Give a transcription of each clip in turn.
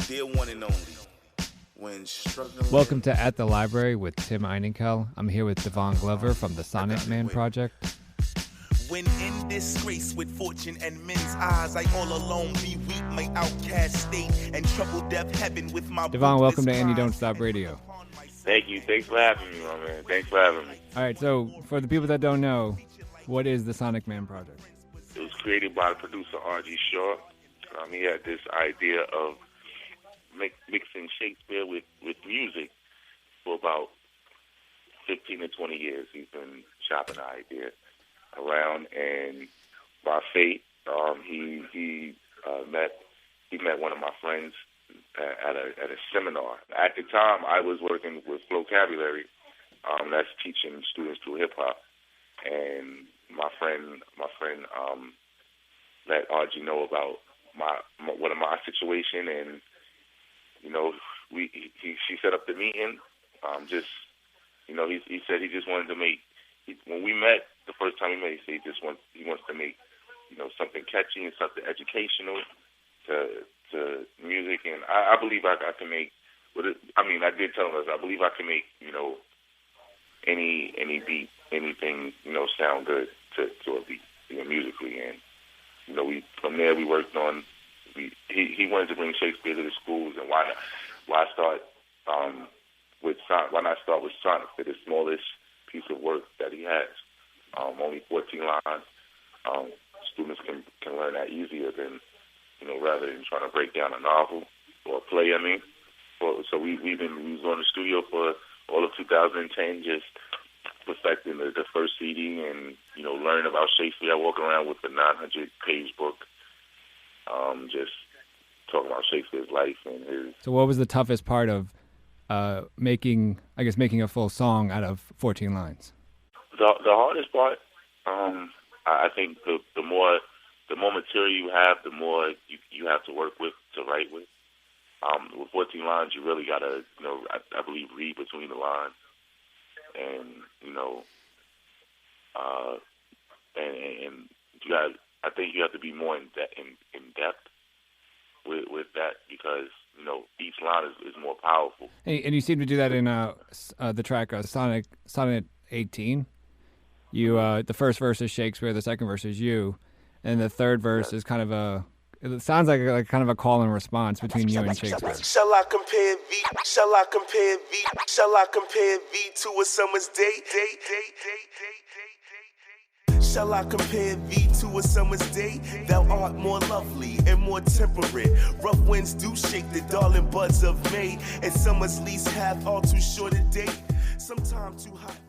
Dear one and only, when struggling. Welcome to At the Library with Tim Einenkel. I'm here with Devon Glover from the Sonnet Man project. When in disgrace with fortune and men's eyes, I all alone be weak, my outcast state, and trouble death heaven with my Devon, welcome to And You Don't Stop Radio. Thank you. Thanks for having me, my man. Thanks for having me. All right, so for the people that don't know, what is the Sonnet Man project? It was created by the producer Arje Shaw. He had this idea of mixing Shakespeare with music for about 15 to 20 years. He's been shopping the idea around, and by fate, he met one of my friends at a seminar. At the time, I was working with vocabulary, that's teaching students through hip hop, and my friend let Arje know about my situation, and she set up the meeting. He said he just wanted to make. When we met the first time we met, he said he wants to make something catchy and something educational to music, and I believe I can make. I did tell him I believe I can make any beat, anything sound good to a beat, musically, and from there we worked on. He wanted to bring Shakespeare to the schools, and why not start with sonnets? They're the smallest piece of work that he has. Only 14 lines. Students can learn that easier than rather than trying to break down a novel or a play. So we was on the studio for all of 2010, just perfecting the first CD and learning about Shakespeare. I walk around with the 900-page book. Just talking about Shakespeare's life and his. So what was the toughest part of making a full song out of 14 lines? The hardest part, I think the more material you have, the more you have to work with to write with. With 14 lines, you really gotta, I believe, read between the lines, and you got. I think you have to be more in depth with that, because each line is more powerful. And you seem to do that in the track Sonnet 18. You the first verse is Shakespeare, the second verse is you, and the third verse is kind of it sounds like kind of a call and response between you and Shakespeare. Shall I compare V? Shall I compare V? Shall I compare V to a summer's day? Shall I compare thee to a summer's day? Thou art more lovely and more temperate. Rough winds do shake the darling buds of May, and summer's lease hath all too short a day. Sometime too hot.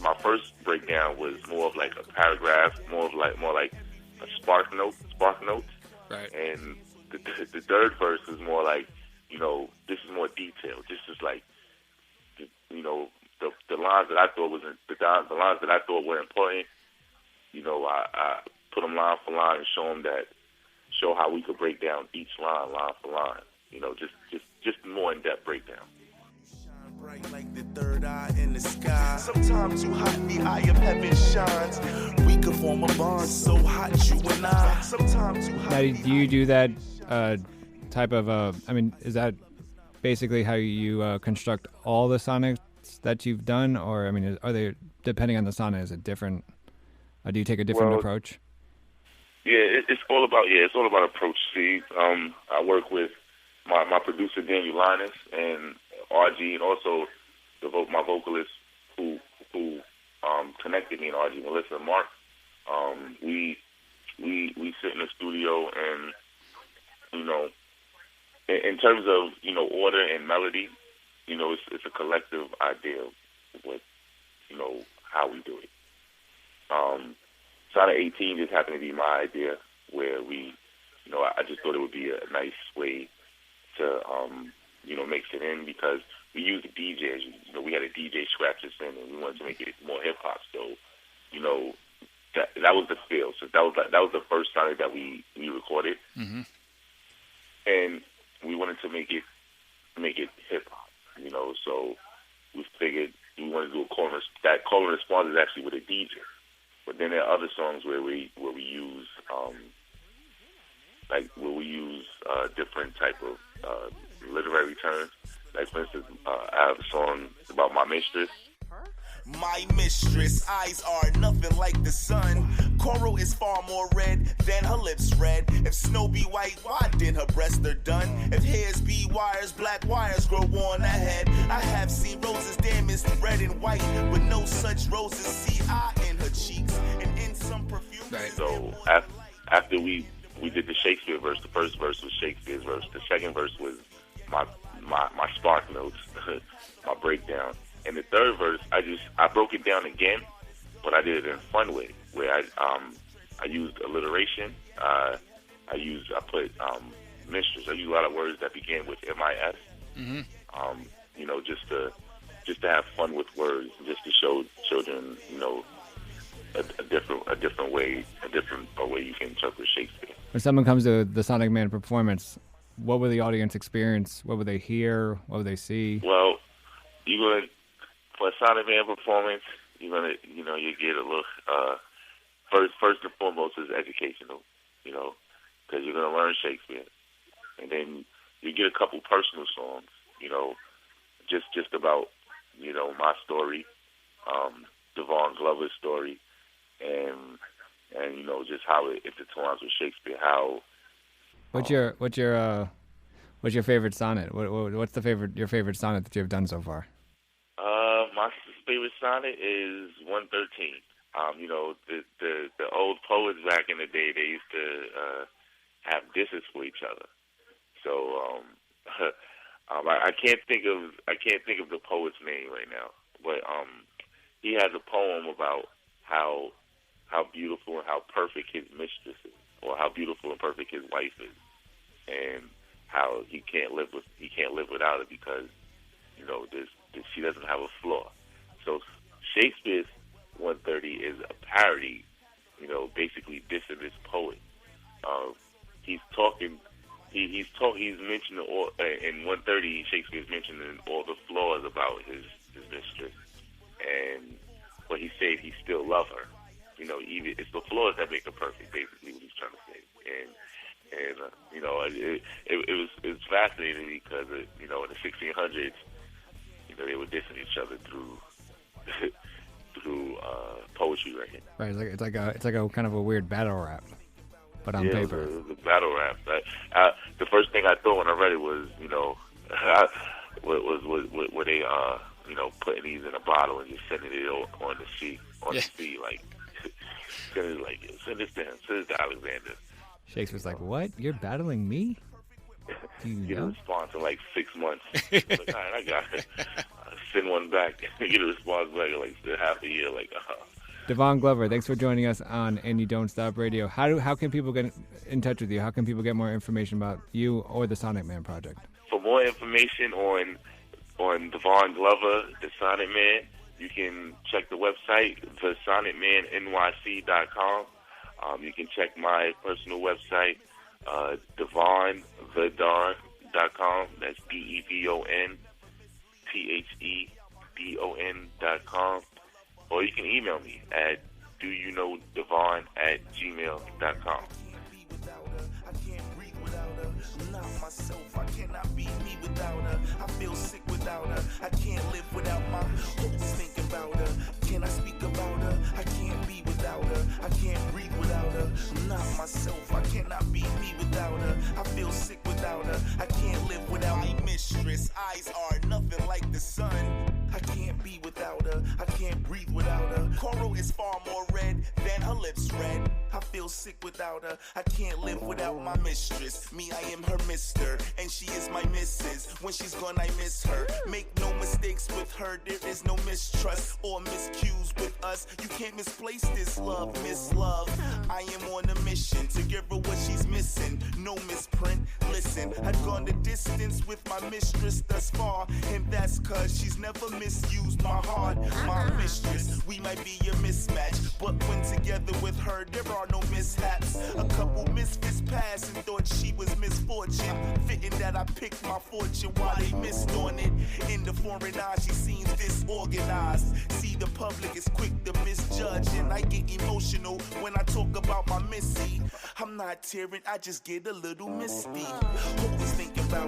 My first breakdown was more of like a paragraph, more like a spark note. Right. And the third verse is more like, this is more detailed. This is like, the lines that I thought the lines that I thought were important. I put them line for line and show how we could break down each line for line. Just more in-depth breakdown. Shine bright like the third eye in the sky. Sometimes too hot, the eye of heaven shines. We could form a bond so hot, you and I. Sometimes too hot. Now, do you do that type of? Is that basically how you construct all the sonnets that you've done, or are they, depending on the sonnet, is it different? Do you take a different approach? Yeah, it's all about approach. See, I work with my producer Daniel Linus and Arje, and also my vocalist who connected me and Arje, Melissa and Mark. We sit in the studio, and in terms of order and melody, it's a collective idea with how we do it. Sonnet 18 just happened to be my idea, where I just thought it would be a nice way to, mix it in, because we use the DJs. We had a DJ scratch this in, and we wanted to make it more hip hop. So, that was the feel. So that was the first sonnet that we recorded, and we wanted to make it hip hop. So we figured we wanted to do a call and response is actually with a DJ. But then there are other songs where we use like where we use different type of literary terms. Like for instance, I have a song about my mistress. My mistress, eyes are nothing like the sun. Coral is far more red than her lips red. If snow be white, why then her breasts are done? If hairs be wires, black wires grow on her head. I have seen roses damaged red and white, but no such roses see I in her cheeks. And in some perfume. Right. So after we did the Shakespeare verse, the first verse was Shakespeare's verse. The second verse was my spark notes, my breakdown. And the third verse, I broke it down again, but I did it in a fun way, where I used alliteration. I put mistress. I used a lot of words that began with MIS. Mm-hmm. You know, just to have fun with words, just to show children, you know, a different way you can interpret Shakespeare. When someone comes to the Sonnet Man performance, what will the audience experience? What will they hear? What will they see? Well, for a Sonnet Man performance, you get a little. First and foremost is educational, you know, because you're gonna learn Shakespeare, and then you get a couple personal songs, you know, just about, you know, my story, Devon Glover's story, and you know, just how it intertwines with Shakespeare. How. What's your favorite sonnet? What's your favorite sonnet that you've done so far? My favorite sonnet is 113. You know, the old poets back in the day, they used to have disses for each other. So I can't think of the poet's name right now, but he has a poem about how beautiful and how perfect his mistress is, or how beautiful and perfect his wife is, and how he can't live without it because, you know, she doesn't have a flaw. So Shakespeare's 130 is a parody, you know, basically dissing this poet. He's mentioning all in 130. Shakespeare's mentioning all the flaws about his mistress, but he said he still loves her. You know, even it's the flaws that make her perfect. Basically, what he's trying to say, and you know, it was fascinating because you know, in the 1600s, you know, they were dissing each other through poetry writing. Right, it's like a kind of a weird battle rap, but on paper. It was a battle rap. The first thing I thought when I read it was, you know, were they you know, putting these in a bottle and just sending it on the sea, like send this to Alexander. Shakespeare's like, what? You're battling me? Do you get know? a response in like 6 months. Like, all right, I got it. Send one back. Get a response back in like half a year. Like, Devon Glover, thanks for joining us on And You Don't Stop Radio. How can people get in touch with you? How can people get more information about you or the Sonnet Man project? For more information on Devon Glover, the Sonnet Man, you can check the website, thesonnetmannyc.com. You can check my personal website, devonthedon.com. That's DEVONTHEDON.com. Or you can email me at doyouknowdevon@gmail.com. Myself, I cannot be me without her. I feel sick without her. I can't live without my hopes. Think about her. Can I speak about her? I can't be without her. I can't breathe without her. I'm not myself. I cannot be me without her. I feel sick without her. I can't live without my mistress. Eyes are nothing like the sun. I can't be without her. I can't breathe without her. Coral is far more red than her lips red. I feel sick without her. I can't live without my mistress. Me, I am her mister, and she is my missus. When she's gone, I miss her. Make no mistakes with her. There is no mistrust or miscues with us. You can't misplace this love, Miss Love. I am on a mission to give her what she's missing. No misprint. Listen, I've gone the distance with my mistress thus far, and that's cause she's never misused my heart. My mistress, we might be a mismatch, but when together with her, there are no mishaps. A couple misfits passed and thought she was misfortune. Fitting that I picked my fortune while they missed on it. In the foreign eye, she seems disorganized. See, the public is quick to misjudge, and I get emotional when I talk about my missy. I'm not tearing, I just get a little misty. Always thinking about